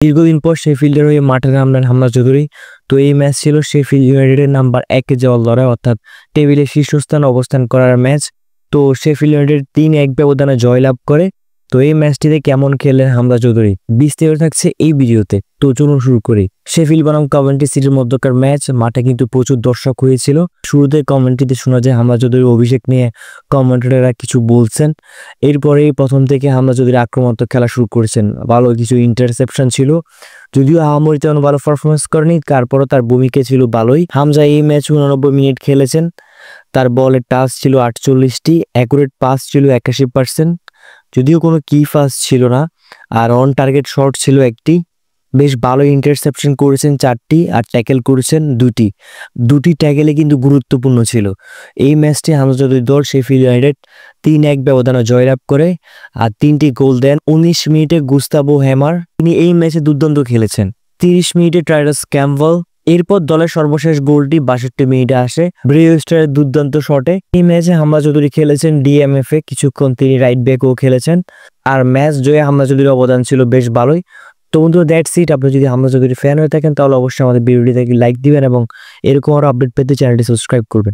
দীর্ঘদিন পর শেফিল্ডের হয়ে মাঠে নামলেন হামজা চৌধুরী। তো এই ম্যাচ ছিল শেফিল্ড ইউনাইটেডের নাম্বার 1-এ যাওয়ার লড়াই, অর্থাৎ টেবিলে শীর্ষস্থানে অবস্থান করার ম্যাচ। তো শেফিল্ড ইউনাইটেড 3-1 ব্যবধানে জয়লাভ করে। তো এই ম্যাচটিতে কেমন খেললেন হামজা চৌধুরী বিস্তারিত থাকছে এই ভিডিওতে। তো চলুন শুরু করি। শেফিল্ড বনাম কভেন্ট্রি সিটির মধ্যকার ম্যাচ, মাঠে কিন্তু প্রচুর দর্শক হয়েছিল। শুরুতে কমেন্ট্রিতে শোনা যায় হামজা চৌধুরীর অভিষেক নিয়ে কমেন্টেটররা কিছু বলছেন। এরপরেই প্রথম থেকে হামজা চৌধুরী আক্রমণাত্মক খেলা শুরু করেছেন। ভালো কিছু ইন্টারসেপশন ছিল, যদিও আহামরি তেমন ভালো পারফরমেন্স করেনি, তারপরও তার ভূমিকা ছিল ভালোই। হামজা এই ম্যাচ 89 মিনিট খেলেছেন। তার বলের টাচ ছিল 48টি, অ্যাকুরেট পাস ছিল 81%, যদিও কোনো কি পাস ছিল না। আর অন টার্গেট শট ছিল একটি। বেশ ভালো ইন্টারসেপশন করেছেন 4টি, আর ট্যাকেল করেছেন 2টি ট্যাকেলে কিন্তু গুরুত্বপূর্ণ ছিল। এই ম্যাচটি হামজা চৌধুরীর দল শেফিল্ড ইউনাইটেড 3-1 ব্যবধানে জয়লাভ করে আর 3টি গোল দেন। 19 মিনিটে গুস্তাভো হ্যামার, তিনি এই ম্যাচে দুর্দান্ত খেলেছেন। 30 মিনিটে ট্রাইডাস ক্যাম্পবেল। এরপর দলের সর্বশেষ গোলটি 62 মিনিটে আসে ব্রেওস্টারের দুর্দান্ত শটে। এই ম্যাচে হামজা চৌধুরী খেলেছেন ডিএমএফ এ, কিছুক্ষণ তিনি রাইট ব্যাকও খেলেছেন। আর ম্যাচ জয়ে হামজা চৌধুরীর অবদান ছিল বেশ ভালোই। তো বন্ধুরা, দ্যাটস ইট। আপনি যদি হামজা চৌধুরীর ফ্যান হয়ে থাকেন তাহলে অবশ্যই আমাদের ভিডিওটিতে লাইক দিবেন এবং এরকম আরও আপডেট পেতে চ্যানেলটি সাবস্ক্রাইব করবেন।